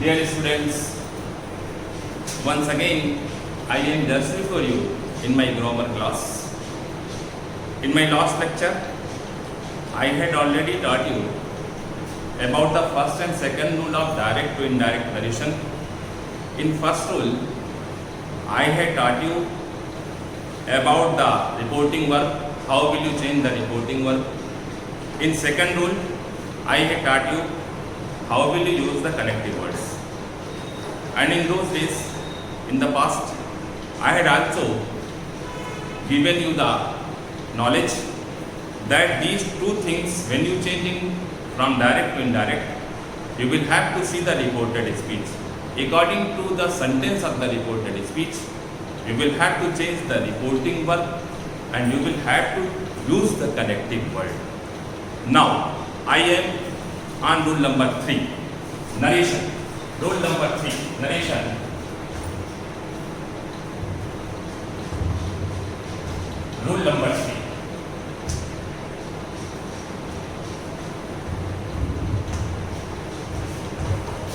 Dear students, once again I am Darshil for you in my grammar class. In my last lecture, I had already taught you about the first and second rule of direct to indirect narration. In first rule, I had taught you about the reporting verb, how will you change the reporting verb. In second rule, I had taught you how will you use the connective words. And in those days, in the past, I had also given you the knowledge that these two things, when you changing from direct to indirect, you will have to see the reported speech. According to the sentence of the reported speech, you will have to change the reporting verb and you will have to use the connective word. Now, I am on rule number 3, narration. Rule number 3, narration. Rule number 3.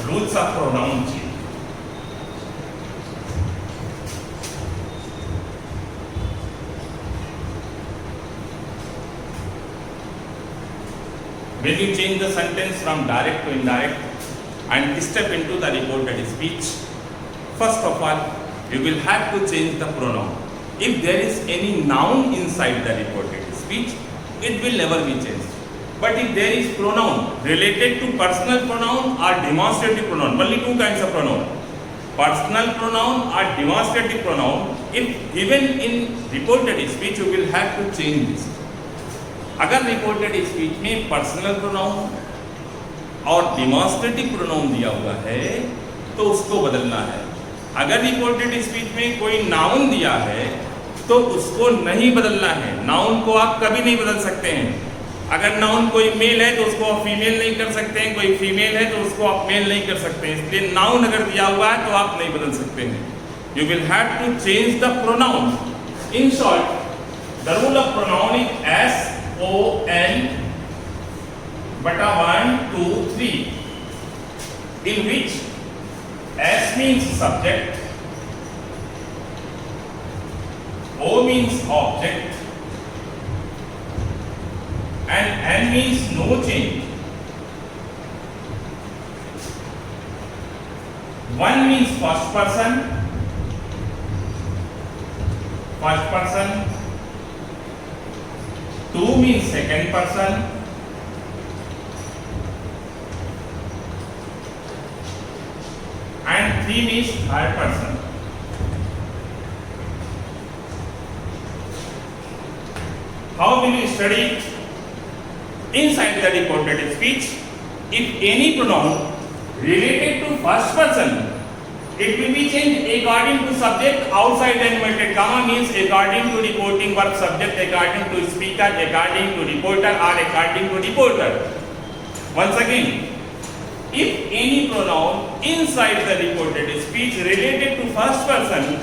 Rules of pronoun change. When you change the sentence from direct to indirect and step into the reported speech, first of all, you will have to change the pronoun. If there is any noun inside the reported speech, it will never be changed. But if there is pronoun related to personal pronoun or demonstrative pronoun, only two kinds of pronoun, personal pronoun or demonstrative pronoun, if given in reported speech, you will have to change this. अगर reported speech में personal pronoun और demonstrative pronoun दिया हुआ है तो उसको बदलना है. अगर रिपोर्टेड स्पीच में कोई नाउन दिया है तो उसको नहीं बदलना है. नाउन को आप कभी नहीं बदल सकते हैं. अगर नाउन कोई मेल है तो उसको आप फीमेल नहीं कर सकते हैं, कोई फीमेल है तो उसको आप मेल नहीं कर सकते हैं. इसलिए नाउन अगर दिया हुआ है तो आप नहीं बदल सकते हैं. You will have to change the pronoun. In short, the rule of pronoun is S O-N bata 1, 2, 3, in which S means subject, O means object, and N means no change. 1 means first person, two means second person, and three means third person. How will you study inside the reported speech? If any pronoun related to first person, it will be changed according to subject outside the inverted comma, means according to reporting verb subject, according to speaker, according to reporter, or according to reporter. Once again, if any pronoun inside the reported speech related to first person,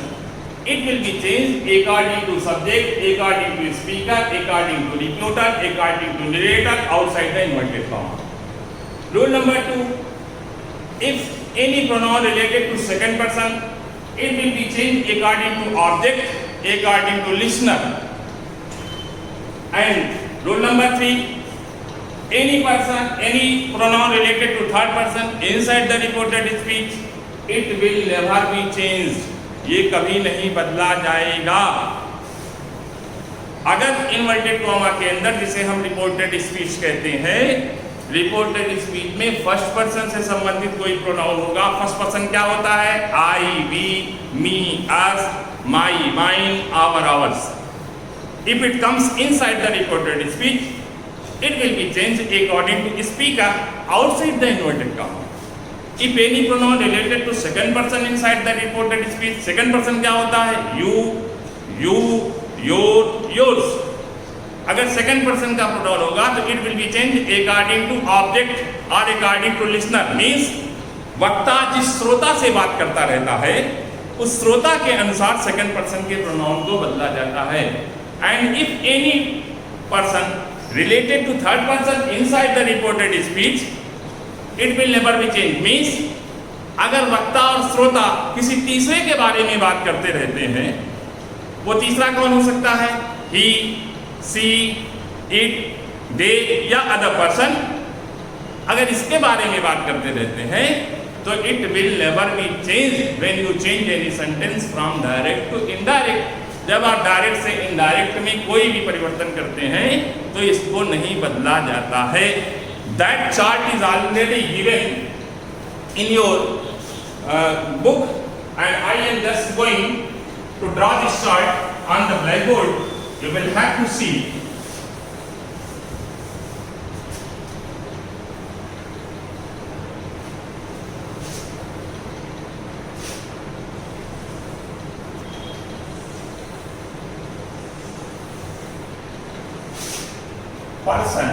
it will be changed according to subject, according to speaker, according to reporter, according to narrator, outside the inverted comma. Rule number 2, if any pronoun related to second person, it will be changed according to object, according to listener. And rule number 3, any pronoun related to third person inside the reported speech, it will never be changed. ये कभी नहीं बदला जाएगा. अगर inverted comma के अंदर, जिसे हम रिपोर्टेड स्पीच कहते हैं, रिपोर्टेड स्पीच में फर्स्ट पर्सन से संबंधित कोई प्रोनाउन होगा. फर्स्ट पर्सन क्या होता है? I, we, me, us, my, mine, our, ours. If it comes inside the reported speech, it will be changed according to speaker outside the inverted comma. If any pronoun related to second person inside the reported speech, second person क्या होता है? You, your, yours. अगर second person का pronoun होगा तो it will be change according to object और according to listener. Means वक्ता जिस श्रोता से बात करता रहता है उस श्रोता के अनुसार सेकंड पर्सन के प्रोनाउन को बदला जाता है. And if any person related to third person inside the reported speech, it will never be changed. Means अगर वक्ता और श्रोता किसी तीसरे के बारे में बात करते रहते हैं, वो तीसरा कौन हो सकता है? ही, सी, इट, दे या अदर पर्सन। अगर इसके बारे में बात करते रहते हैं तो it will never be change when you change any sentence from direct to indirect. जब आप डायरेक्ट से इनडायरेक्ट में कोई भी परिवर्तन करते हैं तो इसको नहीं बदला जाता है। That chart is already given in your book and I am just going to draw this chart on the blackboard. You will have to see. Person,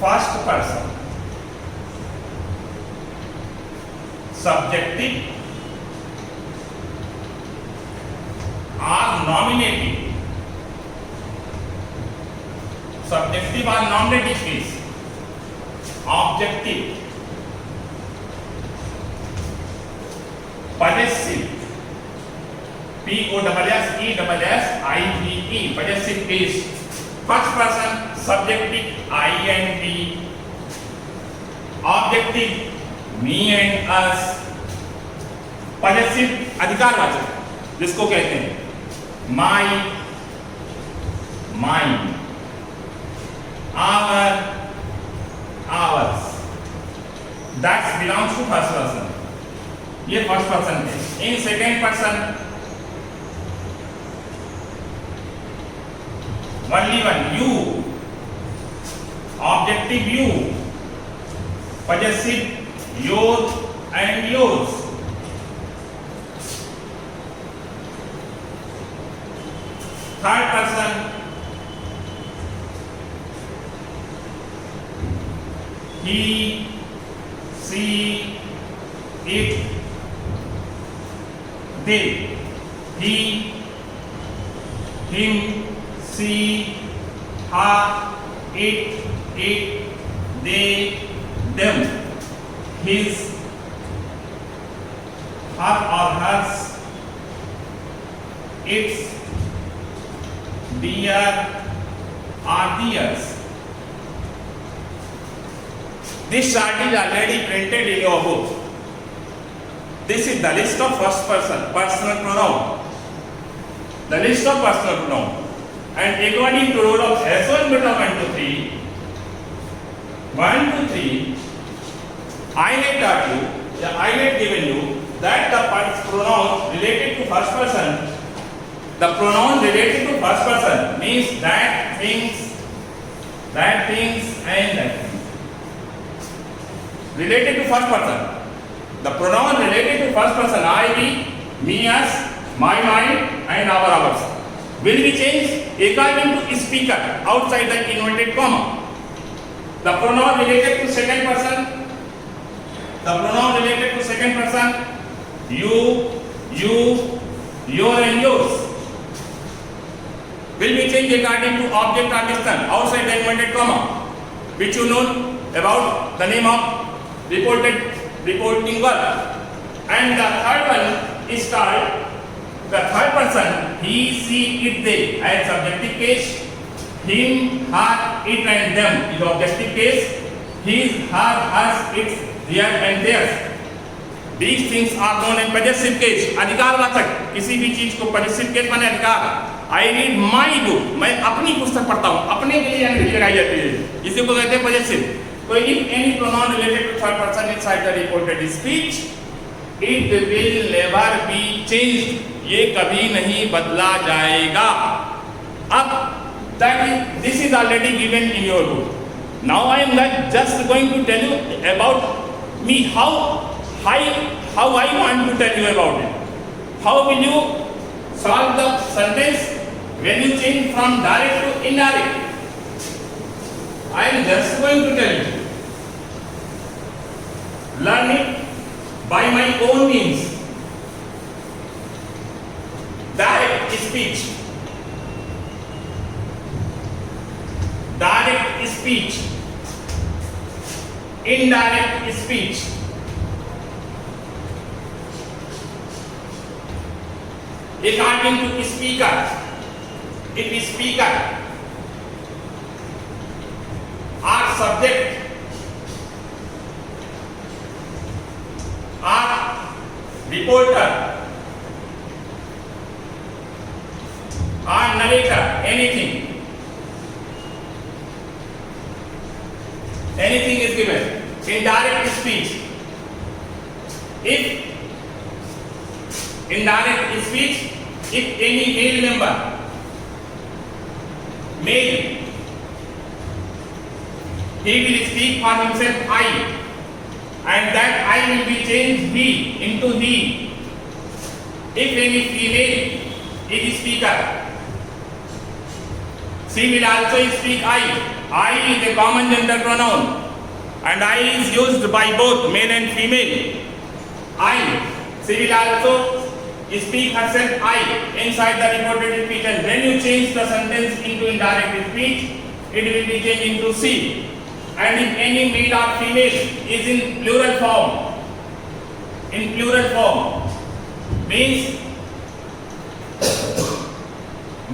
first person, subjective or nominative, subjective or nominative case, objective, possessive, P-O-S-S-E-S-S-I-V-E, possessive case, first person, subjective, I and we, objective, me and us, possessive, अधिकारवाचक, जिसको कहते हैं my, mine, our, ours, that belongs to first person. ये first person है। In second person only one, you, objective you, possessive yours and yours, third person he, she, it, they, he, him, she, her, it, they, them, his, her or hers, its, their or theirs. This chart is already printed in your book. This is the list of first person, personal pronoun. The list of personal pronoun. And according to rule of S1 beta 1 to 3, 1 to 3, I have taught you, I have given you that the pronoun related to first person, the pronoun related to first person means that things and that things. Related to first person. The pronoun related to first person, I, we, me, us, my, mine, and ours, will be changed according to speaker outside the inverted comma. The pronoun related to second person, you, your and yours, will be changed according to object or distance outside the inverted comma, which you know about the name of reporting verb. And the third one is called the third person, he, she, it, they, as subjective case, him, her, it and them is objective case, his, her, hers, its, their and theirs. These things are known as possessive case. अधिकारवाचक, किसी भी चीज को possessive case माने अधिकार। I read my book, मैं अपनी पुस्तक पढ़ता हूँ, अपने के लिए अंग्रेजी लगाई जाती है, इसी को कहते हैं possessive। तो if any pronoun related to third person inside the reported speech, it will never be changed. ये कभी नहीं बदला जाएगा। अब this is already given in your book. Now I am just going to tell you about me, how I want to tell you about it. How will you solve the sentence when you change from direct to indirect? I am just going to tell you. Learn it by my own means. Direct speech. indirect speech. According to speaker, if speaker or subject or reporter or narrator, anything is given. Indirect speech. If indirect speech, if any male member, he will speak for himself I, and that I will be changed he into he. If any female is speaker, she will also speak I. I is a common gender pronoun, and I is used by both male and female. I. She will also speak herself I inside the reported speech, and when you change the sentence into indirect speech, it will be changed into she. And if any male or female is in plural form, means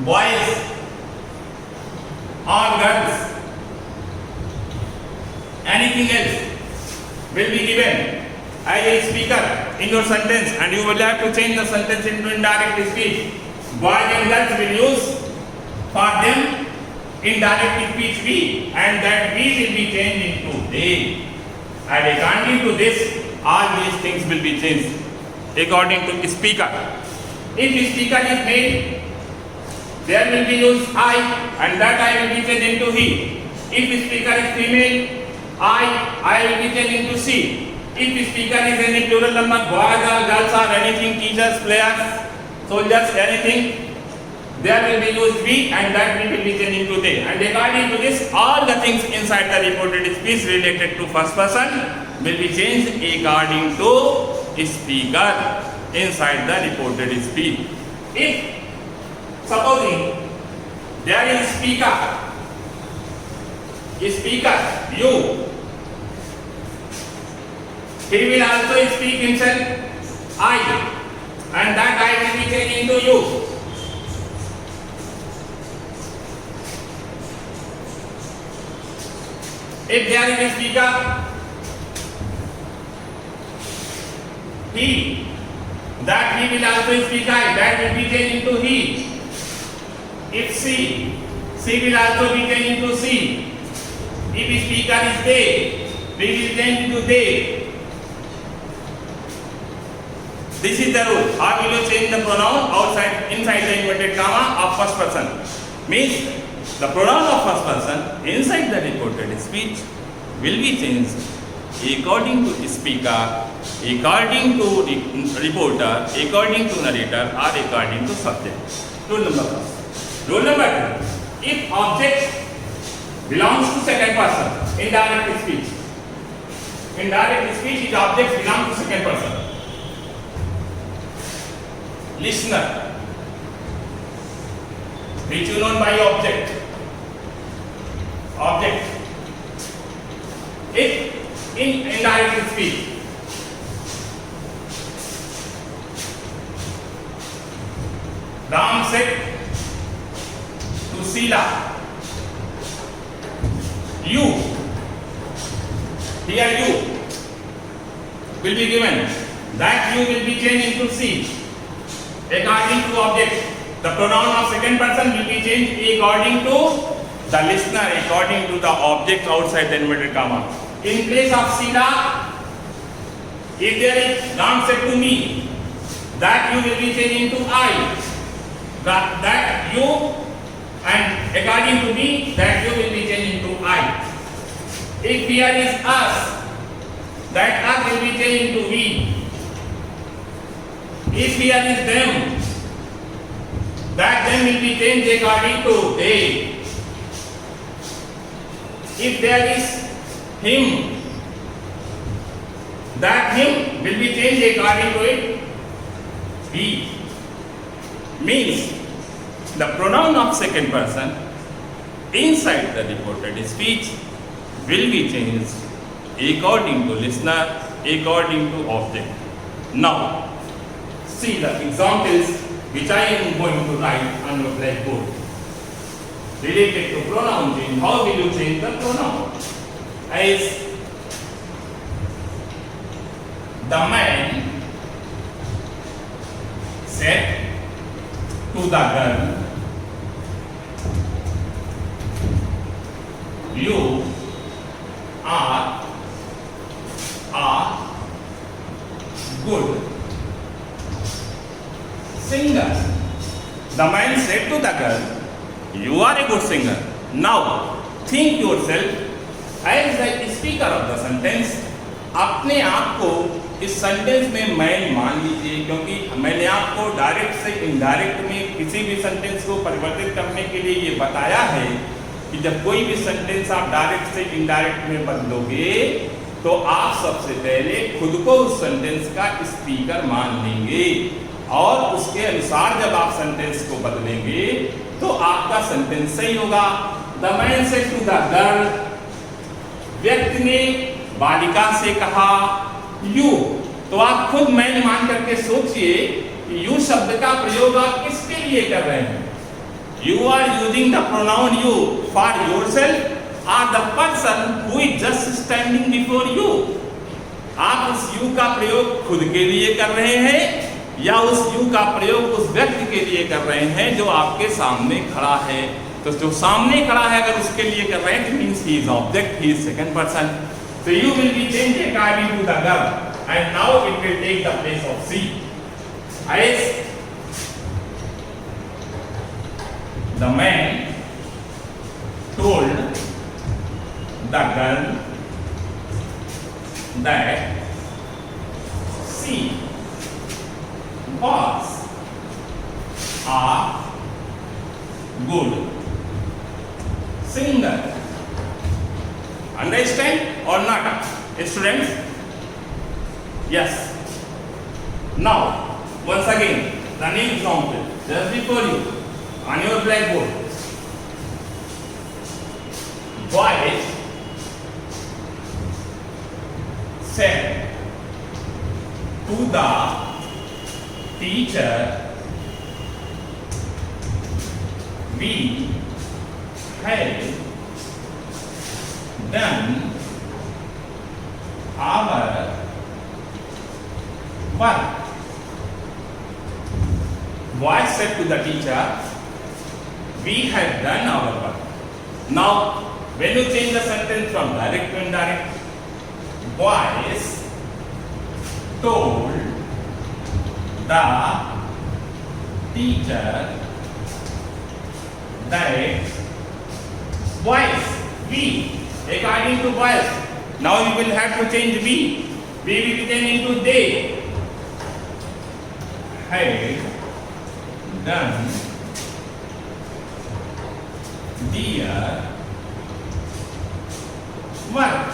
boys or girls, anything else will be given as a speaker in your sentence, and you will have to change the sentence into indirect speech. Boys and girls will use for them indirect speech we, and that we will be changed into they. And according to this, all these things will be changed according to speaker. If speaker is male, there will be used I, and that I will be changed into he. If speaker is female, I will be changed into she. If speaker is any plural number, boys or girls or anything, teachers, players, soldiers, anything, there will be used we, and that we will be changed into they. And according to this, all the things inside the reported speech related to first person will be changed according to speaker inside the reported speech. If supposing there is speaker, you, he will also speak himself I, and that I will be changed into you. If there is a speaker, he, that he will also speak I, that will be changed into he. If she will also be changed into she. If speaker is they, we will change into they. This is the rule. How will you change the pronoun inside the inverted comma of first person? Means the pronoun of first person inside the reported speech will be changed according to speaker, according to reporter, according to narrator, or according to subject. Rule number 1. Rule number 2. If object belongs to second person, indirect speech. Indirect speech is object belongs to second person. Listener, which is known by object. If in indirect speech, Ram said to Sila, you, here you will be given, that you will be changed into she. According to object, the pronoun of second person will be changed according to the listener, according to the object outside the inverted comma. In place of Sila, if there is Ram said to me, that you will be changed into I. That you, and according to me, that you will be changed into I. If here is us, that us will be changed into we. If here is them, that them will be changed according to they. If there is him, that him will be changed according to it he. Means the pronoun of second person inside the reported speech will be changed according to listener, according to object. Now, see the examples which I am going to write on your blackboard. Related to pronoun change, how will you change the pronoun? As the man said to the girl, you are a good singer. The man said to the girl, you are a good singer. Now, think yourself as the speaker of the sentence. अपने आप को इस sentence में man मान लीजिए, क्योंकि मैंने आपको डायरेक्ट से इनडायरेक्ट में किसी भी सेंटेंस को परिवर्तित करने के लिए ये बताया है कि जब कोई भी सेंटेंस आप डायरेक्ट से इनडायरेक्ट में बदलोगे तो आप सबसे पहले खुद को उस सेंटेंस का स्पीकर मान लेंगे और उसके अनुसार जब आप सेंटेंस को बदलेंगे तो आपका सेंटेंस सही होगा। The man said to the girl, व्यक्ति ने बालिका से कहा यू, तो आप खुद मैन मान करके सोचिए कि यू शब्द का प्रयोग आप किसके लिए कर रहे हैं। You are using the pronoun you for yourself और the person who is just standing before you. आप उस यू का प्रयोग खुद के लिए कर रहे हैं या उस यू का प्रयोग उस व्यक्ति के लिए कर रहे हैं जो आपके सामने खड़ा है। तो जो सामने खड़ा है अगर उसके लिए कर रहे हैं, means he is object, he is second person. So you will be changing according to the girl, and now it will take the place of she. As the man told the girl that she was a good singer. Understand or not, students? Yes. Now, once again, the new example just before you on your blackboard. Boy said to the teacher, we have done our work. Boy said to the teacher, we have done our work. Now, when you change the sentence from direct to indirect, boys told the teacher that boys, we, according to boys. Now you will have to change we. We will be changed into they. Had done their work.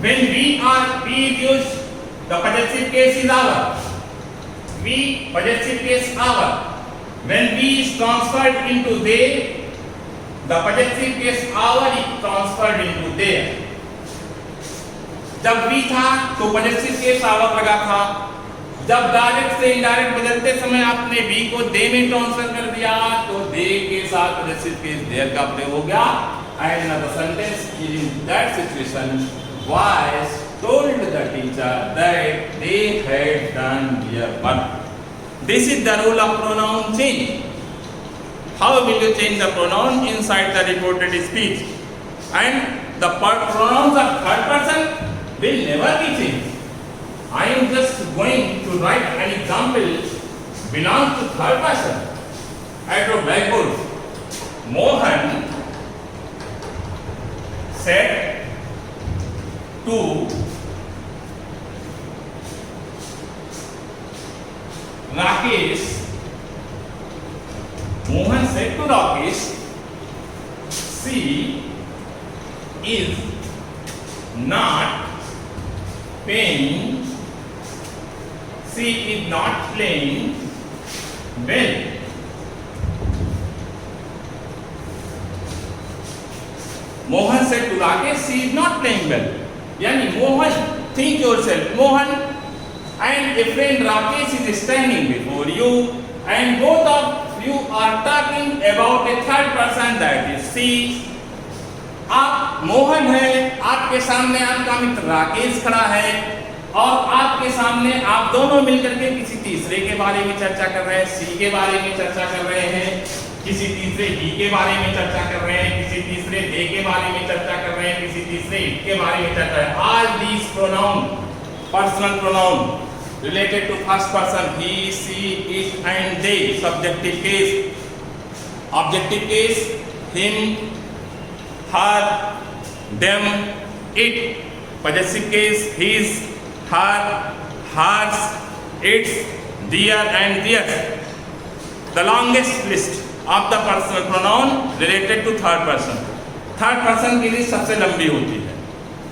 When we is used, the possessive case is our. We, possessive case our. When we is transferred into they, the possessive case our is transferred into there. जब we था तो possessive case our लगा था, जब direct से indirect बदलते समय आपने we को they में ट्रांसफर कर दिया तो they के साथ possessive case there का प्रयोग हो गया। And another sentence in that situation, boys told the teacher that they had done their work. This is the rule of pronoun change. How will you change the pronoun inside the reported speech? And the pronouns of third person will never be changed. I am just going to write an example belongs to third person. At your blackboard, Mohan said to Rakesh, Mohan said to Rakesh, she is not playing well. Mohan said to Rakesh, she is not playing well. Yani Mohan, think yourself, Mohan and a friend Rakesh is standing before you, and both of you are talking about a third person, that is she. आप मोहन है, आपके सामने आपका मित्र राकेश खड़ा है, और आपके सामने आप दोनों मिलकर के किसी तीसरे के बारे में चर्चा कर रहे हैं, सी के बारे में चर्चा कर रहे हैं, किसी तीसरे ही के बारे में चर्चा कर रहे हैं, किसी तीसरे दे के बारे में चर्चा कर रहे हैं, किसी तीसरे इट के बारे में चर्चा है. All these pronoun, personal pronoun related to first person, he, she, it and they. Subjective case, objective case, him, her, them, it. Possessive case, his, her, hers, its, their and theirs. The longest list of the personal pronoun related to third person. Third person की list सबसे लंबी होती है.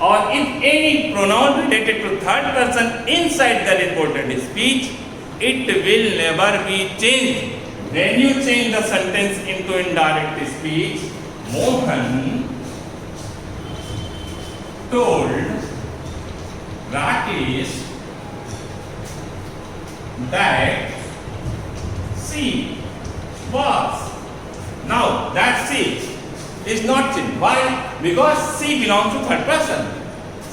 और if any pronoun related to third person inside the reported speech, it will never be changed. When you change the sentence into indirect speech, Mohan told Rakesh that she was. Now that she is not changed. Why? Because she belongs to third person.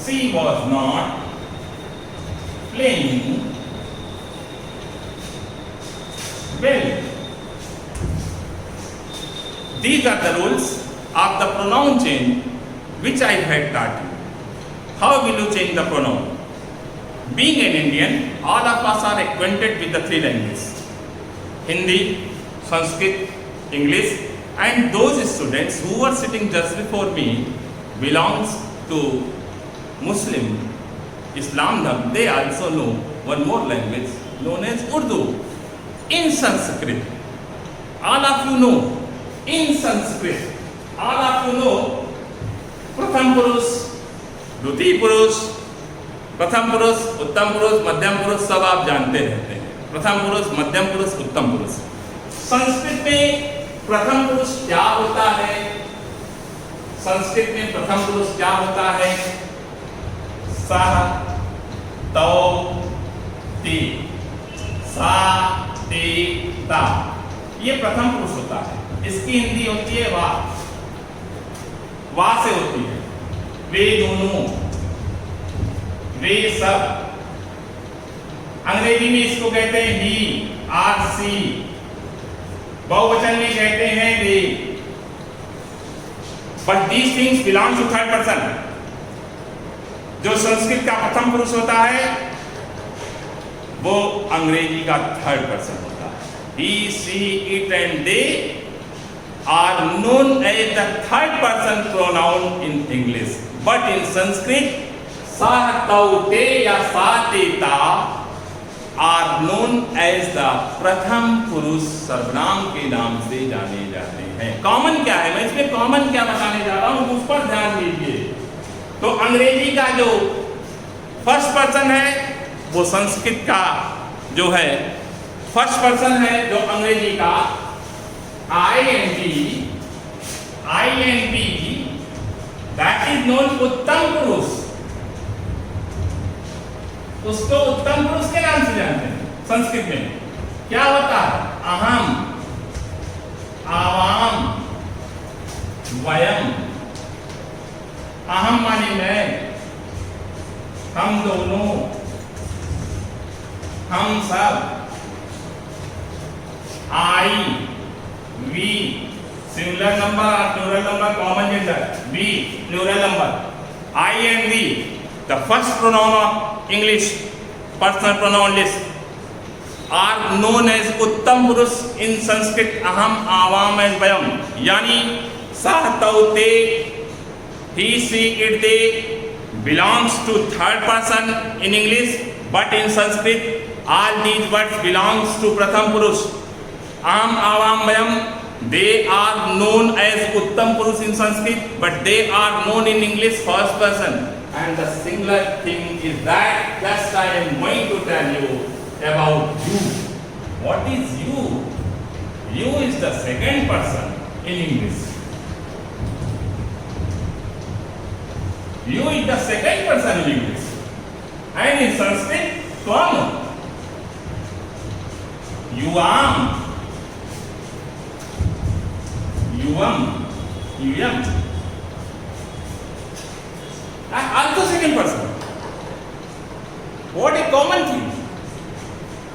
She was not playing well. These are the rules of the pronoun change which I had taught you. How will you change the pronoun? Being an Indian, all of us are acquainted with the three languages: Hindi, Sanskrit, English, and those students who were sitting just before me belongs to Muslim Islam Dham. They also know one more language known as Urdu. In Sanskrit, all of you know, in Sanskrit, all of you know Pratham Purush, द्वितीय पुरुष, प्रथम पुरुष, उत्तम पुरुष, मध्यम पुरुष, सब आप जानते रहते हैं. प्रथम पुरुष, मध्यम पुरुष, उत्तम पुरुष. संस्कृत में प्रथम पुरुष क्या होता है? संस्कृत में प्रथम पुरुष क्या होता है? सह, तौ, ति, सा, ते, ता. ये प्रथम पुरुष होता है. इसकी हिंदी होती है वा. वा से होती है वे दोनों, वे सब. अंग्रेजी में इसको कहते हैं ही, आर, सी. बहुवचन में कहते हैं they. But these things belong to third person. जो संस्कृत का प्रथम पुरुष होता है वो अंग्रेजी का थर्ड पर्सन होता है. He, she, it and they are known as the third person pronoun in English, but in Sanskrit, sa, tau, te या सा, ते, ता are known as the प्रथम पुरुष सर्वनाम के नाम से जाने जाते हैं. कॉमन क्या है? मैं इसमें कॉमन क्या बताने जा रहा हूं, उस पर ध्यान दीजिए. तो अंग्रेजी का जो फर्स्ट पर्सन है वो संस्कृत का जो है फर्स्ट पर्सन है, जो अंग्रेजी का ING, that is known उत्तम पुरुष. उसको उत्तम पुरुष के नाम से जानते हैं. संस्कृत में क्या होता है? अहम, आवाम, वयम. अहम माने मैं, हम दोनों, हम सब. आई, we, singular number or plural number, common gender. We, plural number. I and we, the first pronoun of English personal pronoun list, are known as उत्तम पुरुष in Sanskrit. aham, avam and vayam. Yani sah, tau, te, he, she, it, they belongs to third person in English, but in Sanskrit all these words belongs to pratham purush. Aham, avam, vayam, they are known as uttam purush in Sanskrit, but they are known in English first person. And the singular thing is that just I am going to tell you about you. What is you? You is the second person in English. You is the second person in English. And in Sanskrit, tvam. Yuam. Yuam. Yuyam. Also second person. What a common thing.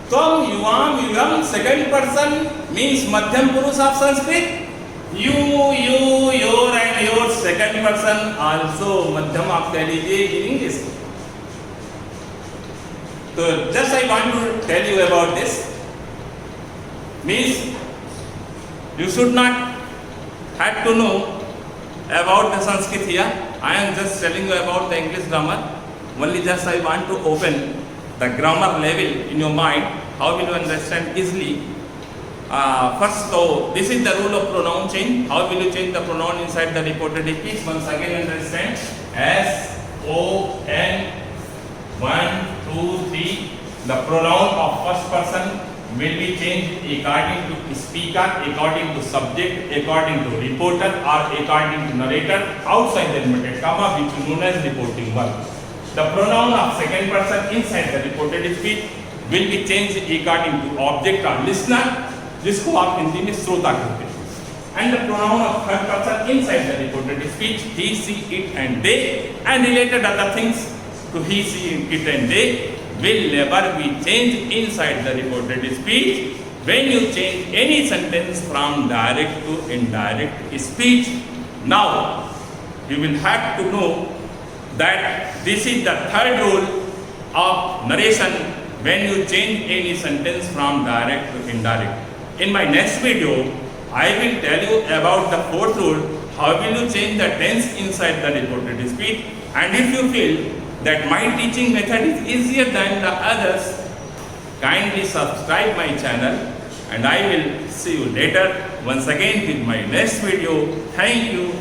Tvam, yuam, yuyam, second person means Madhyam Purush of Sanskrit. You, your and your, second person also Madhyam आप कह लीजिए in English. So just I want to tell you about this. Means you should not have to know about the Sanskrit here. I am just telling you about the English grammar. Only just I want to open the grammar level in your mind. How will you understand easily? First, so this is the rule of pronoun change. How will you change the pronoun inside the reported speech? Once again understand. S, O, N, 1, 2, 3. The pronoun of first person will be changed according to speaker, according to subject, according to reporter or according to narrator outside the inverted comma, which is known as reporting verb. The pronoun of second person inside the reported speech will be changed according to object or listener, जिसको आप हिंदी में श्रोता कहते हैं. And the pronoun of third person inside the reported speech, he, she, it and they and related other things to he, she, it and they will never be changed inside the reported speech when you change any sentence from direct to indirect speech. Now, you will have to know that this is the third rule of narration when you change any sentence from direct to indirect. In my next video, I will tell you about the fourth rule, how will you change the tense inside the reported speech. And if you feel that my teaching method is easier than the others, kindly subscribe my channel and I will see you later once again with my next video. Thank you.